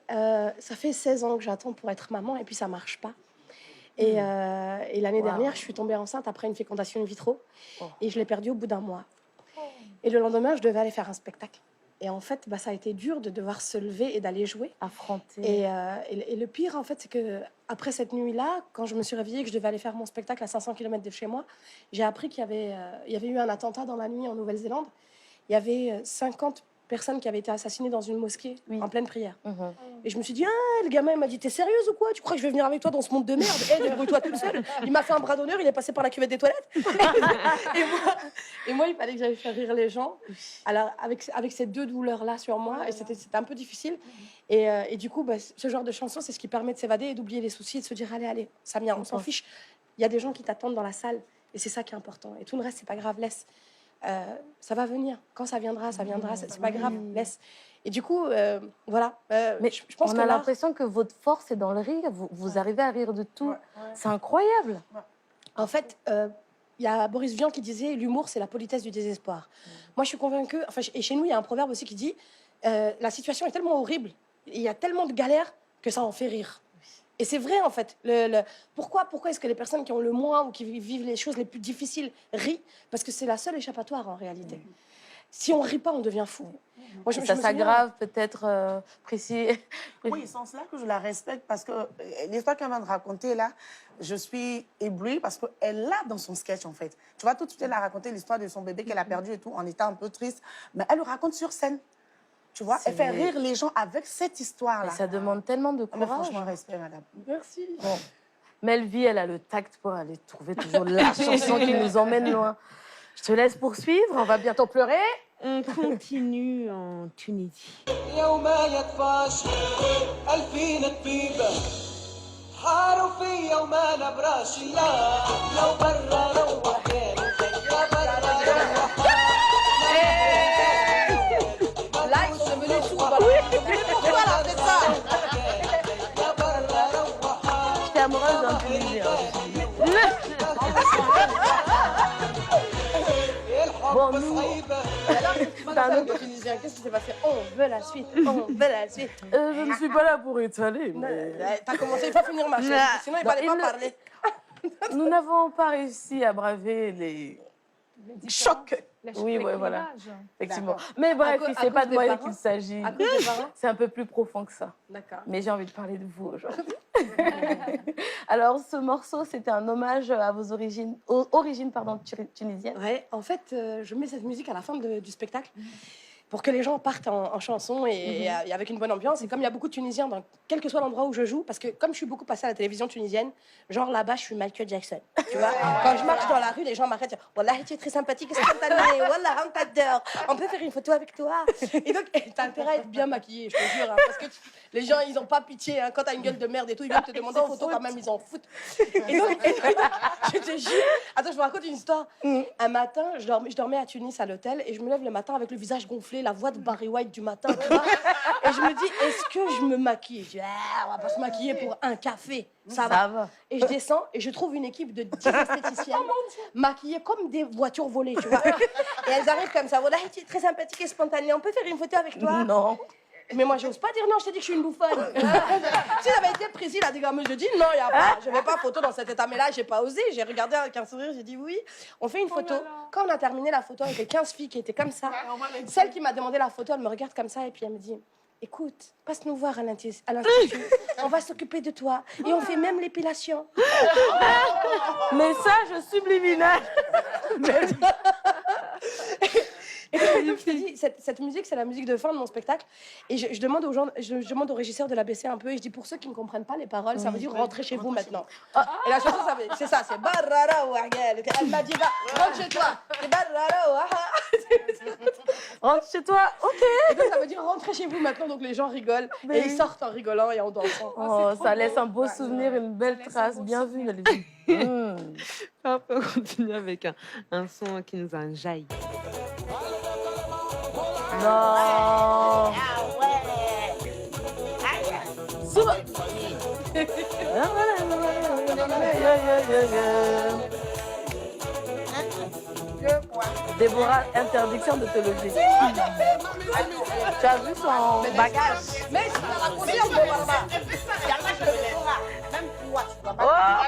Ouais, ça fait 16 ans que j'attends pour être maman et puis ça marche pas. Et l'année dernière, je suis tombée enceinte après une fécondation in vitro et je l'ai perdue au bout d'un mois. Et le lendemain, je devais aller faire un spectacle. Et en fait, ça a été dur de devoir se lever et d'aller jouer. Affronter. Et le pire, en fait, c'est que après cette nuit-là, quand je me suis réveillée et que je devais aller faire mon spectacle à 500 km de chez moi, j'ai appris qu'il y avait eu un attentat dans la nuit en Nouvelle-Zélande. Il y avait 50 personnes qui avaient été assassinées dans une mosquée en pleine prière. Et je me suis dit, le gamin il m'a dit, t'es sérieuse ou quoi? Tu crois que je vais venir avec toi dans ce monde de merde? Débrouille-toi toute seule. Il m'a fait un bras d'honneur, il est passé par la cuvette des toilettes. et moi, il fallait que j'aille faire rire les gens. Alors, avec ces deux douleurs-là sur moi, et c'était un peu difficile. Et du coup, ce genre de chanson, c'est ce qui permet de s'évader et d'oublier les soucis et de se dire, allez, Samia, on s'en fiche. Il y a des gens qui t'attendent dans la salle. Et c'est ça qui est important. Et tout le reste, c'est pas grave, laisse. Ça va venir. Quand ça viendra, c'est pas grave, laisse. Et du coup, voilà. Mais je pense on a l'impression que votre force est dans le rire. Vous arrivez à rire de tout. C'est incroyable. En fait, il y a Boris Vian qui disait l'humour, c'est la politesse du désespoir. Moi, je suis convaincue. Enfin, et chez nous, il y a un proverbe aussi qui dit la situation est tellement horrible, il y a tellement de galères que ça en fait rire. Et c'est vrai, en fait. Pourquoi est-ce que les personnes qui ont le moins ou qui vivent les choses les plus difficiles rient? Parce que c'est la seule échappatoire, en réalité. Si on rit pas, on devient fou. Moi, ça s'aggrave peut-être, Précis. Oui, sans cela que je la respecte, parce que l'histoire qu'elle vient de raconter, là, je suis éblouie parce qu'elle l'a dans son sketch, en fait. Tu vois, tout de suite, elle a raconté l'histoire de son bébé qu'elle a perdu et tout, en étant un peu triste. Mais elle le raconte sur scène. Tu vois, elle fait rire les gens avec cette histoire-là. Ça demande tellement de courage. Franchement, respect, madame. Merci. Bon. Melvie, elle a le tact pour aller trouver toujours la chanson qui nous emmène loin. Je te laisse poursuivre, on va bientôt pleurer. On continue en Tunisie. Là, ils sont devenus sourds. Pourquoi elle a fait ça? J'étais amoureuse d'un Tunisien. Bon, nous... Qu'est-ce qui s'est passé? On veut la suite, on veut la suite. Je ne suis pas là pour étaler, mais... T'as commencé, il faut finir ma chaîne, sinon il fallait pas parler. Nous n'avons pas réussi à braver les chocs. Oui, ouais, voilà. Effectivement. Mais bref, c'est pas de moi qu'il s'agit. C'est un peu plus profond que ça. D'accord. Mais j'ai envie de parler de vous aujourd'hui. Alors, ce morceau, c'était un hommage à vos origines, tunisiennes. Ouais, en fait, je mets cette musique à la fin du spectacle pour que les gens partent en chanson et avec une bonne ambiance. Et comme il y a beaucoup de Tunisiens dans quel que soit l'endroit où je joue, parce que comme je suis beaucoup passée à la télévision tunisienne, genre là-bas, je suis Michael Jackson. Tu vois, quand je marche dans la rue, les gens m'arrêtent. Wallah, tu es très sympathique et spontanée. Wallah, on t'adore. On peut faire une photo avec toi. Et donc, t'as intérêt à être bien maquillée, je te jure. Hein, parce que les gens, ils ont pas pitié. Hein, quand t'as une gueule de merde et tout, ils viennent te demander en photo quand même, ils en foutent. Et donc, je te jure. Attends, je vous raconte une histoire. Un matin, je dormais à Tunis à l'hôtel et je me lève le matin avec le visage gonflé, la voix de Barry White du matin, tu vois. Et je me dis, est-ce que je me maquille? Je dis, on va pas se maquiller pour un café, ça va. Et je descends et je trouve une équipe de 10 esthéticiennes maquillées comme des voitures volées, tu vois. Et elles arrivent comme ça, voilà, tu es très sympathique et spontanée, on peut faire une photo avec toi? Non. Mais moi, j'ose pas dire non, je t'ai dit que je suis une bouffonne. Si j'avais été précis, la dégameuse, je dis non, il n'y a pas, je vais pas photo dans cet état. Mais là, j'ai pas osé, j'ai regardé avec un sourire, j'ai dit oui. On fait une photo. Quand on a terminé la photo, avec les 15 filles qui étaient comme ça, celle qui m'a demandé la photo, elle me regarde comme ça et puis elle me dit, écoute, passe nous voir à l'Institut, on va s'occuper de toi et on fait même l'épilation. Message subliminal. Et donc, je te dis, cette musique, c'est la musique de fin de mon spectacle. Et je demande aux gens, je demande aux régisseurs de la baisser un peu. Et je dis, pour ceux qui ne comprennent pas les paroles, ça veut dire rentrez chez vous maintenant. Et la chanson, c'est ça, c'est Barrara Ouahel. Elle m'a dit, rentre chez toi. C'est Barrara Ouahel. Rentre chez toi, ok. Et donc, ça veut dire rentrez chez vous maintenant. Donc, les gens rigolent. Et ils sortent en rigolant et en dansant. Oh, ça laisse un beau souvenir, une belle trace. Bien vu, Melvie. On peut continuer avec un son qui nous enjaille. Non. Souvent. Déborah, interdiction de te lever. Tu as vu son bagage? Mais je vais raconter en toi. Tu dois pas